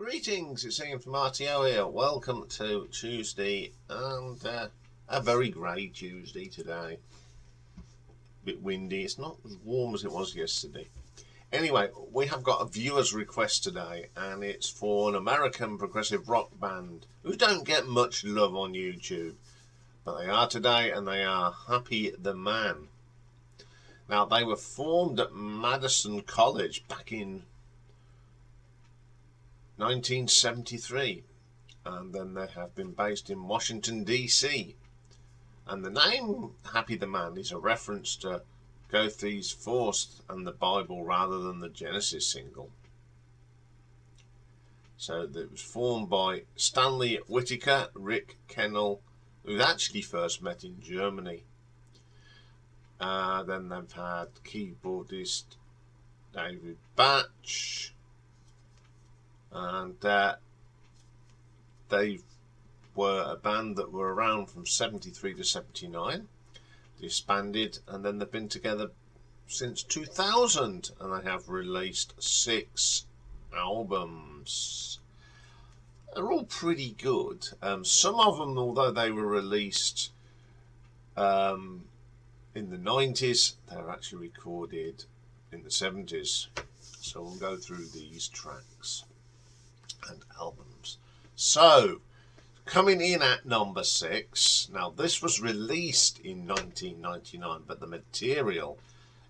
Greetings, it's Iain from RTO here. Welcome to Tuesday, and a very grey Tuesday today. A bit windy, it's not as warm as it was yesterday. Anyway, we have got a viewer's request today, and it's for an American progressive rock band who don't get much love on YouTube, but they are today, and they are Happy the Man. Now, they were formed at Madison College back in 1973, and then they have been based in Washington DC, and the name Happy the Man is a reference to Goethe's Faust and the Bible rather than the Genesis single. So it was formed by Stanley Whitaker, Rick Kennel, who actually first met in Germany. Then they've had keyboardist David Batch, and they were a band that were around from 73 to 79, disbanded, and then they've been together since 2000, and they have released 6 albums. They're all pretty good. Some of them, although they were released in the 90s, they were actually recorded in the 70s. So we'll go through these tracks and albums. So, coming in at number 6. Now, this was released in 1999, but the material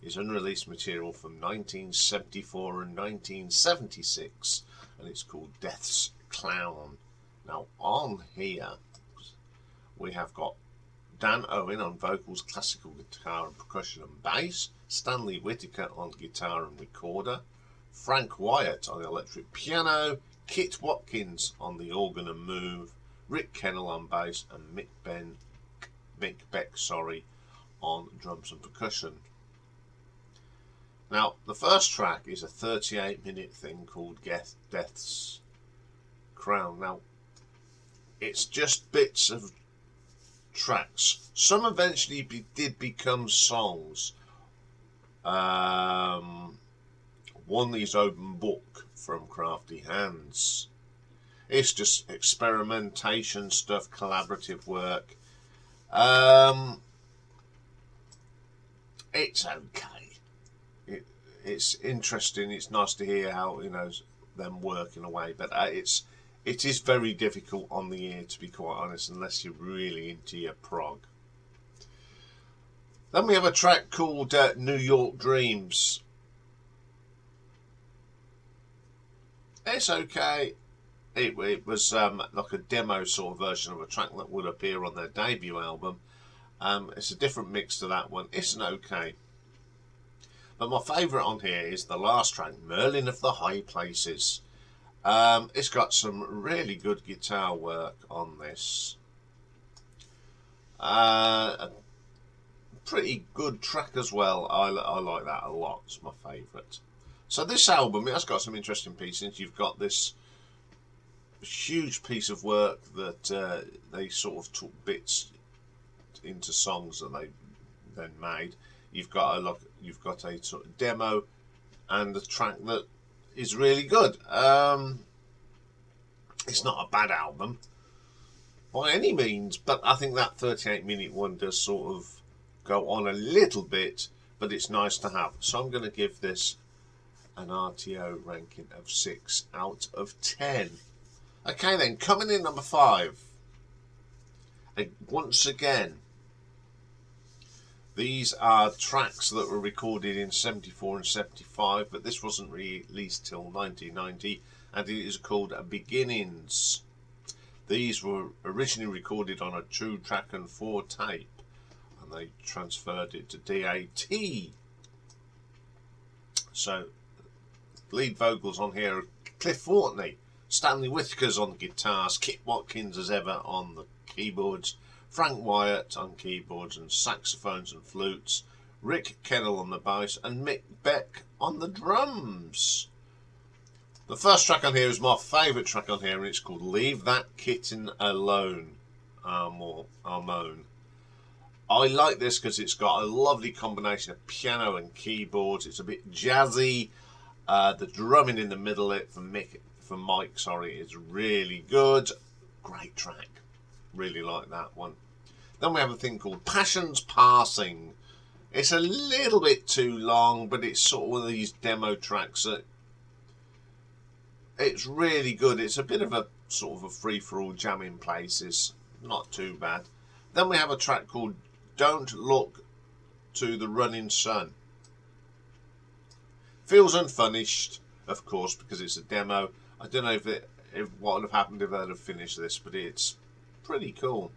is unreleased material from 1974 and 1976, and it's called Death's Clown. Now, on here, we have got Dan Owen on vocals, classical guitar and percussion and bass, Stanley Whitaker on guitar and recorder, Frank Wyatt on the electric piano, Kit Watkins on the organ and move, Rick Kennel on bass, and Mick Beck on drums and percussion. Now, the first track is a 38-minute thing called Death's Crown. Now, it's just bits of tracks. Some eventually did become songs. One is Open Book from Crafty Hands. It's just experimentation stuff, collaborative work. It's okay. It's interesting. It's nice to hear how them work in a way, but it is very difficult on the ear, to be quite honest, unless you're really into your prog. Then we have a track called New York Dreams. It's okay. It was like a demo sort of version of a track that would appear on their debut album. It's a different mix to that one. It's an okay. But my favourite on here is the last track, Merlin of the High Places. It's got some really good guitar work on this. A pretty good track as well. I like that a lot. It's my favourite. So this album, it has got some interesting pieces. You've got this huge piece of work that they sort of took bits into songs that they then made. You've got a sort of demo and a track that is really good. It's not a bad album by any means, but I think that 38-minute one does sort of go on a little bit, but it's nice to have. So I'm going to give this an RTO ranking of 6 out of 10. Okay then, coming in number 5. Once again, these are tracks that were recorded in 74 and 75, but this wasn't released till 1990, and it is called Beginnings. These were originally recorded on a 2-track and 4 tape, and they transferred it to DAT. So, lead vocals on here are Cliff Fortney, Stanley Whitaker's on the guitars, Kit Watkins as ever on the keyboards, Frank Wyatt on keyboards and saxophones and flutes, Rick Kennel on the bass, and Mick Beck on the drums. The first track on here is my favourite track on here, and it's called Leave That Kitten Alone, Armone. I like this because it's got a lovely combination of piano and keyboards. It's a bit jazzy. The drumming in the middle, for Mike, sorry, is really good. Great track. Really like that one. Then we have a thing called Passions Passing. It's a little bit too long, but it's sort of one of these demo tracks that it's really good. It's a bit of a sort of a free-for-all jamming places. Not too bad. Then we have a track called Don't Look to the Running Sun. Feels unfinished, of course, because it's a demo. I don't know if what would have happened if they'd have finished this, but it's pretty cool.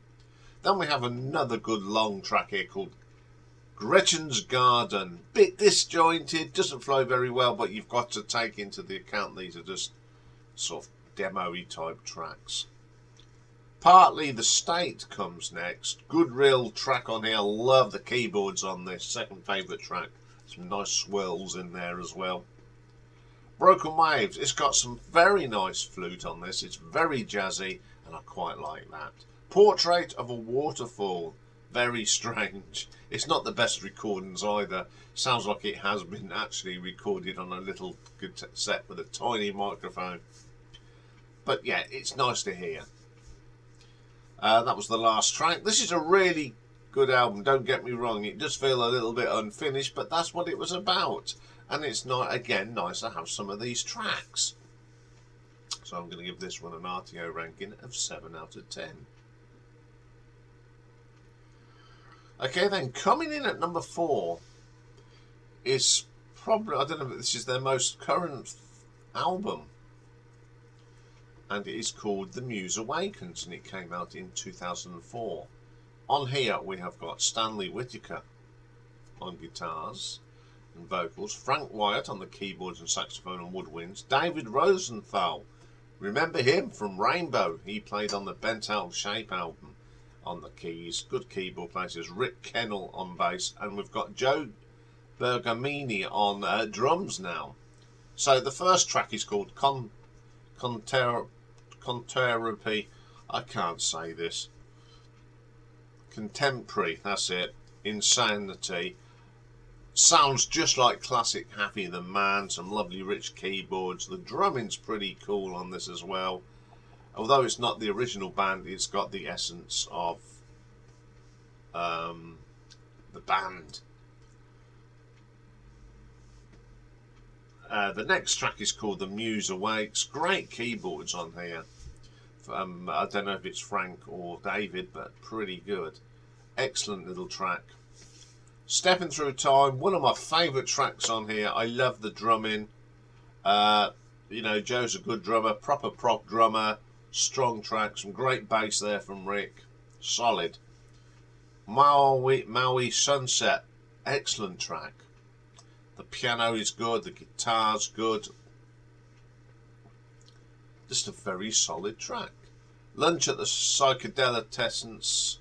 Then we have another good long track here called Gretchen's Garden. Bit disjointed, doesn't flow very well, but you've got to take into the account these are just sort of demo-y type tracks. Partly the State comes next. Good real track on here. Love the keyboards on this. Second favourite track. Some nice swirls in there as well. Broken Waves. It's got some very nice flute on this. It's very jazzy and I quite like that. Portrait of a Waterfall. Very strange. It's not the best recordings either. Sounds like it has been actually recorded on a little set with a tiny microphone. But yeah, it's nice to hear. That was the last track. This is a really good album, don't get me wrong. It does feel a little bit unfinished, but that's what it was about. And it's not, again, nice to have some of these tracks. So I'm going to give this one an RTO ranking of 7 out of 10. Okay, then coming in at number 4 is probably, I don't know if this is their most current album. And it is called The Muse Awakens, and it came out in 2004. On here we have got Stanley Whitaker on guitars and vocals, Frank Wyatt on the keyboards and saxophone and woodwinds, David Rosenthal, remember him from Rainbow, he played on the Bent Owl Shape album on the keys, good keyboard players, Rick Kennel on bass, and we've got Joe Bergamini on drums now. So the first track is called Contemporary, I can't say this. Contemporary, that's it. Insanity. Sounds just like classic Happy the Man. Some lovely rich keyboards. The drumming's pretty cool on this as well. Although it's not the original band, it's got the essence of the band. The next track is called The Muse Awakes. Great keyboards on here. I don't know if it's Frank or David, but pretty good. Excellent little track. Stepping Through Time, one of my favourite tracks on here. I love the drumming. You know, Joe's a good drummer, proper prog drummer. Strong track, some great bass there from Rick. Solid. Maui Sunset, excellent track. The piano is good, the guitar's good. Just a very solid track. Lunch at the Psychedelicessence.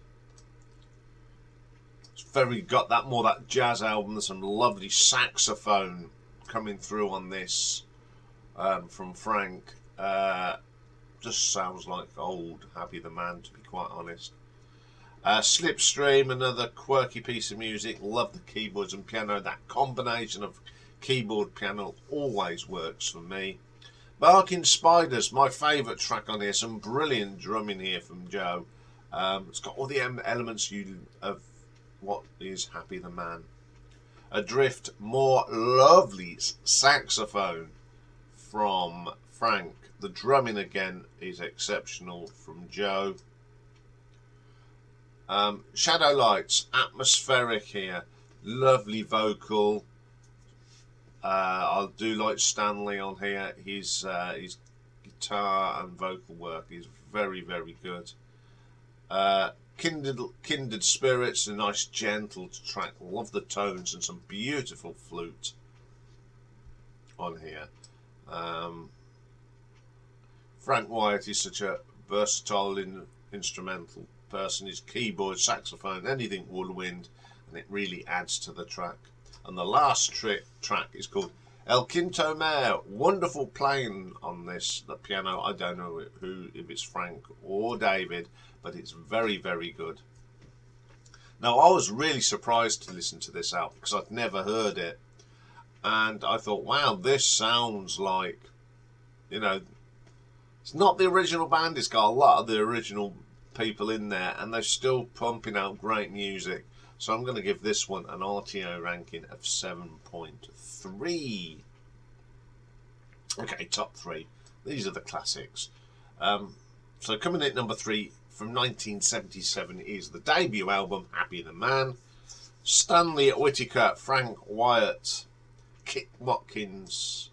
It's very got that more that jazz album. There's some lovely saxophone coming through on this from Frank. Just sounds like old Happy the Man, to be quite honest. Slipstream, another quirky piece of music. Love the keyboards and piano. That combination of keyboard piano always works for me. Barking Spiders, my favourite track on here. Some brilliant drumming here from Joe. It's got all the elements of what is Happy the Man. Adrift, more lovely saxophone from Frank. The drumming again is exceptional from Joe. Shadow Lights, atmospheric here. Lovely vocal. I do like Stanley on here. His guitar and vocal work is very, very good. Kindred Spirits, a nice gentle track. Love the tones and some beautiful flute on here. Frank Wyatt is such a versatile instrumental person. His keyboard, saxophone, anything woodwind, and it really adds to the track. And the last track is called El Quinto Mare. Wonderful playing on this, the piano. I don't know if it's Frank or David, but it's very, very good. Now, I was really surprised to listen to this album because I'd never heard it. And I thought, wow, this sounds like, you know, It's not the original band. It's got a lot of the original people in there, and they're still pumping out great music. So I'm going to give this one an RTO ranking of 7.3. Okay, top 3. These are the classics. So coming in at number 3 from 1977 is the debut album, Happy the Man. Stanley Whitaker, Frank Wyatt, Kit Watkins,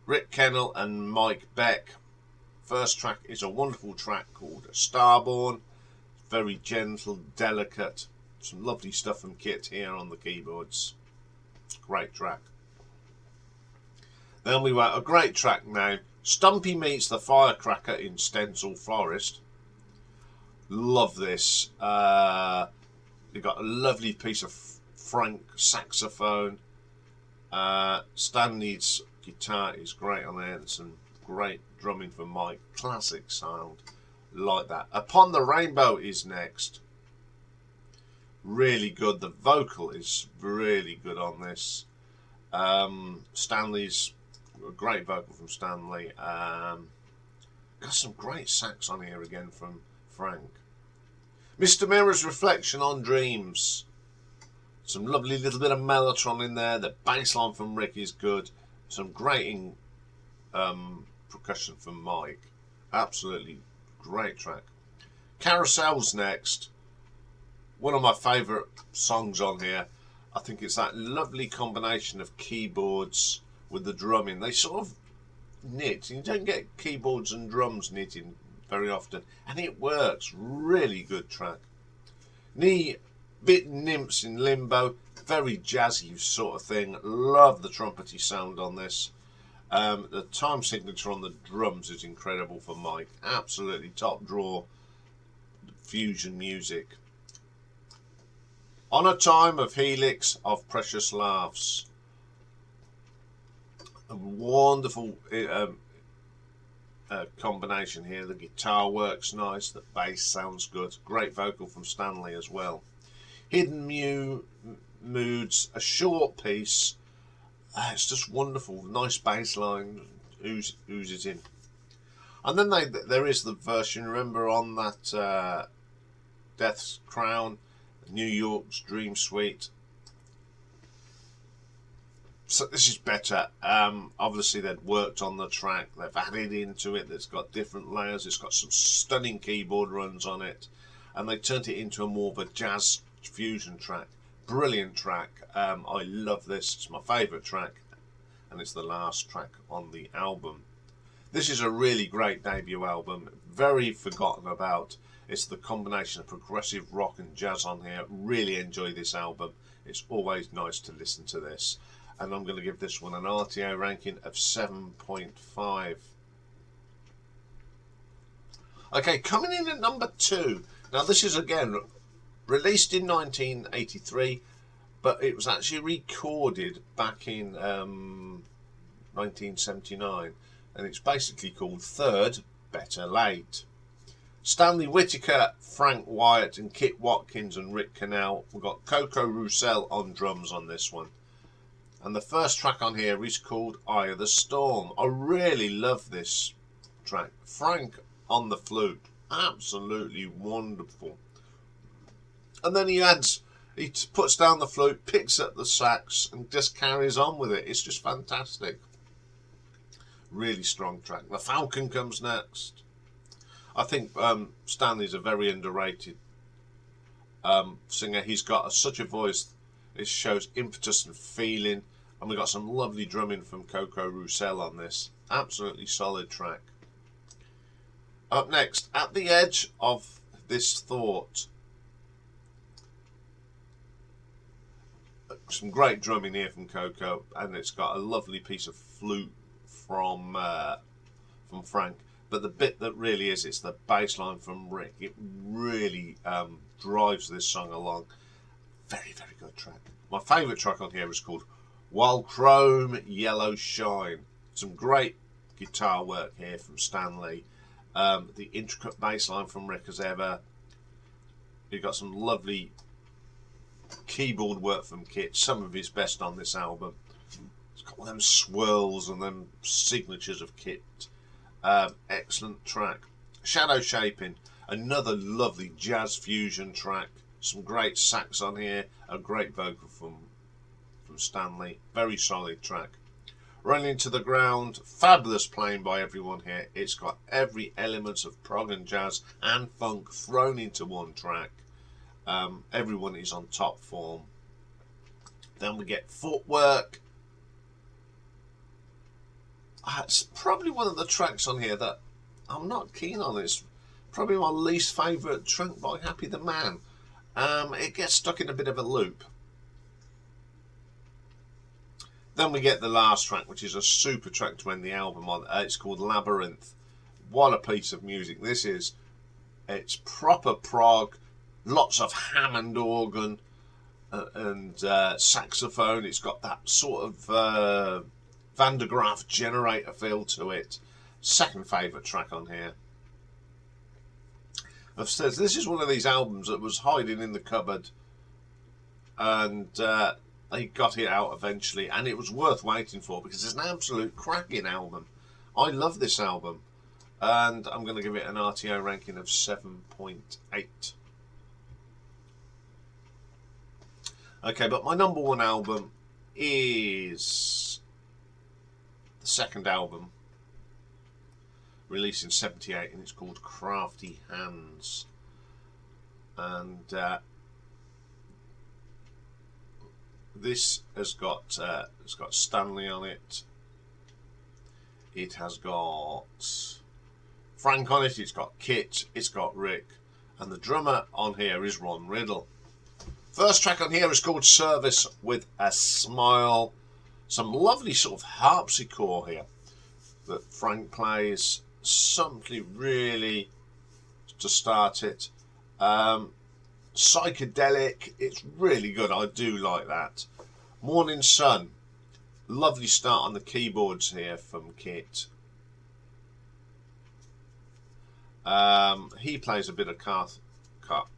Rick Kennell and Mike Beck. First track is a wonderful track called Starborn. Very gentle, delicate. Some lovely stuff from Kit here on the keyboards. Great track. Then we went a great track now. Stumpy meets the Firecracker in Stencil Forest. Love this. You've got a lovely piece of Frank saxophone. Stanley's guitar is great on there, and some great drumming from Mike. Classic sound, like that. Upon the Rainbow is next. Really good. The vocal is really good on this. Stanley's a great vocal from Stanley. Got some great sax on here again from Frank. Mr. Mirror's Reflection on Dreams. Some lovely little bit of mellotron in there. The bass line from Rick is good. Some great percussion from Mike. Absolutely great track. Carousel's next. One of my favourite songs on here. I think it's that lovely combination of keyboards with the drumming. They sort of knit. You don't get keyboards and drums knitting very often, and it works. Really good track. Bit Nymphs in Limbo. Very jazzy sort of thing. Love the trumpety sound on this. The time signature on the drums is incredible for Mike. Absolutely top draw fusion music. On a Time of Helix of Precious Laughs. A wonderful combination here. The guitar works nice. The bass sounds good. Great vocal from Stanley as well. Hidden Moods, a short piece. It's just wonderful. Nice bass line oozes in. And then there is the version, remember, on that Death's Crown, New York's Dream Suite. So this is better. Obviously they'd worked on the track. They've added into it. It's got different layers. It's got some stunning keyboard runs on it. And they turned it into a more of a jazz fusion track. Brilliant track. I love this. It's my favourite track. And it's the last track on the album. This is a really great debut album. Very forgotten about. It's the combination of progressive rock and jazz on here. Really enjoy this album. It's always nice to listen to this. And I'm going to give this one an RTO ranking of 7.5. Okay, coming in at number 2. Now this is again released in 1983, but it was actually recorded back in 1979, and it's basically called Third, Better Late. Stanley Whitaker, Frank Wyatt and Kit Watkins and Rick Kennell. We've got Coco Roussel on drums on this one. And the first track on here is called Eye of the Storm. I really love this track. Frank on the flute. Absolutely wonderful. And then he puts down the flute, picks up the sax and just carries on with it. It's just fantastic. Really strong track. The Falcon comes next. I think Stanley's a very underrated singer. He's got such a voice. It shows impetus and feeling. And we've got some lovely drumming from Coco Roussel on this. Absolutely solid track. Up next, At the Edge of This Thought. Some great drumming here from Coco, and it's got a lovely piece of flute from Frank. But the bit that really is, it's the bass line from Rick. It really drives this song along. Very, very good track. My favourite track on here is called While Chrome Yellow Shine. Some great guitar work here from Stanley. The intricate bass line from Rick as ever. You've got some lovely keyboard work from Kit. Some of his best on this album. It's got one of them swirls and them signatures of Kit. Excellent track. Shadow Shaping, another lovely jazz fusion track. Some great sax on here, a great vocal from Stanley. Very solid track. Running to the Ground, fabulous playing by everyone here. It's got every element of prog and jazz and funk thrown into one track. Everyone is on top form. Then we get Footwork. It's probably one of the tracks on here that I'm not keen on. It's probably my least favourite track by Happy the Man. It gets stuck in a bit of a loop. Then we get the last track, which is a super track to end the album on. It's called Labyrinth. What a piece of music this is. It's proper prog, lots of Hammond organ and saxophone. It's got that sort of Van der Graaf generator feel to it. Second favourite track on here. I've said this is one of these albums that was hiding in the cupboard, and they got it out eventually, and it was worth waiting for because it's an absolute cracking album. I love this album, and I'm going to give it an RTO ranking of 7.8. Okay, but my number one album is the second album, released in '78, and it's called Crafty Hands. And this has got Stanley on it. It has got Frank on it. It's got Kit. It's got Rick, and the drummer on here is Ron Riddle. First track on here is called Service with a Smile. Some lovely sort of harpsichord here that Frank plays. Something really to start it. Psychedelic. It's really good. I do like that. Morning Sun. Lovely start on the keyboards here from Kit. He plays a bit of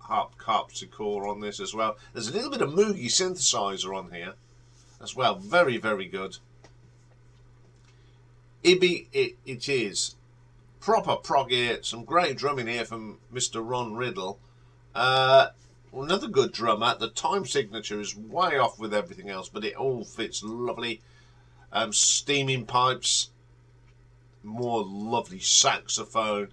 harpsichord on this as well. There's a little bit of Moogie synthesizer on here as well. Very, very good. Ibby, it is. Proper prog here. Some great drumming here from Mr. Ron Riddle. Another good drummer. The time signature is way off with everything else, but it all fits lovely. Steaming pipes. More lovely saxophone.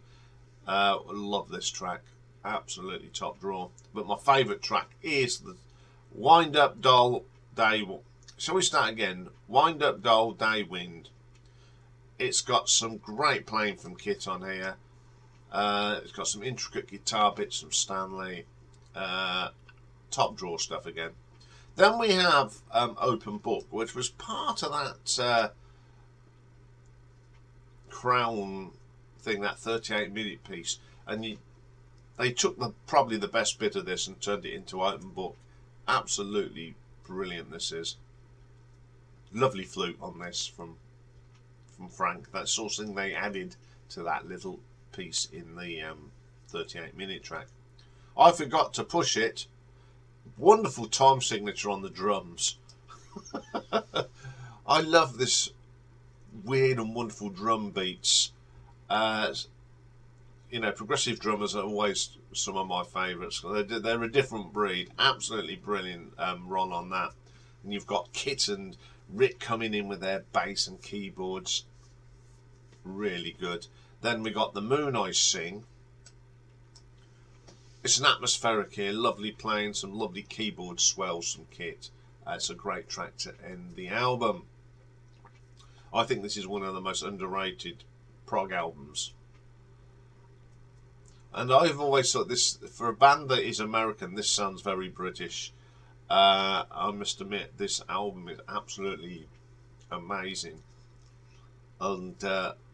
Love this track. Absolutely top draw. But my favourite track is the Wind Up Dull Day. Shall we start again? Wind Up Dull Day Wind. It's got some great playing from Kit on here. It's got some intricate guitar bits from Stanley. Top draw stuff again. Then we have Open Book, which was part of that Crown thing, that 38-minute piece. And they took probably the best bit of this and turned it into Open Book. Absolutely brilliant this is. Lovely flute on this from Frank. That's something they added to that little piece in the 38-minute track. I forgot to push it. Wonderful time signature on the drums. I love this weird and wonderful drum beats. You know, progressive drummers are always some of my favourites. They're a different breed. Absolutely brilliant Ron on that. And you've got Kit and Rick coming in with their bass and keyboards. Really good. Then we got the Moon Eyes Sing. It's an atmospheric here. Lovely playing. Some lovely keyboard swells from Kit. It's a great track to end the album. I think this is one of the most underrated prog albums. And I've always thought this, for a band that is American, this sounds very British. I must admit, this album is absolutely amazing. And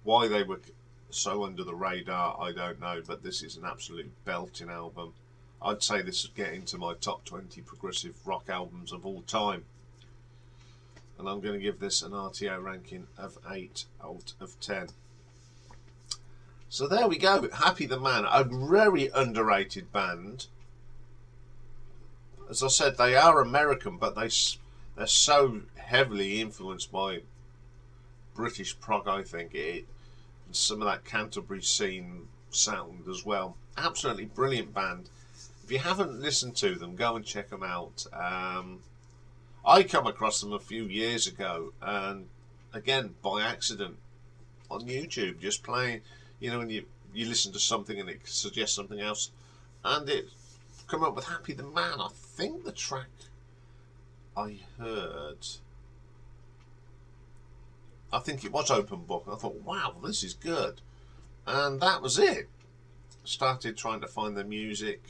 why they were so under the radar, I don't know, but this is an absolute belting album. I'd say this would get into my top 20 progressive rock albums of all time. And I'm going to give this an RTO ranking of 8 out of 10. So there we go, Happy the Man, a very underrated band. As I said, they are American, but they're so heavily influenced by British prog, I think. some of that Canterbury scene sound as well. Absolutely brilliant band. If you haven't listened to them, go and check them out. I come across them a few years ago, and again by accident on YouTube, just playing. You know, when you listen to something and it suggests something else, and it come up with Happy the Man. I think the track I heard, I think it was Open Book. I thought, wow, this is good, and that was it. Started trying to find the music.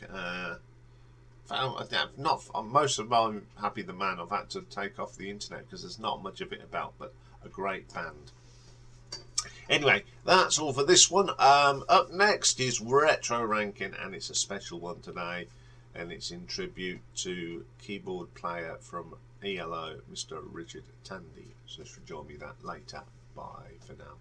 Found not most of my Happy the Man I've had to take off the internet because there's not much of it about, but a great band. Anyway, that's all for this one. Up next is Retro Ranking, and it's a special one today, and it's in tribute to keyboard player from ELO, Mr. Richard Tandy. So join me that later. Bye for now.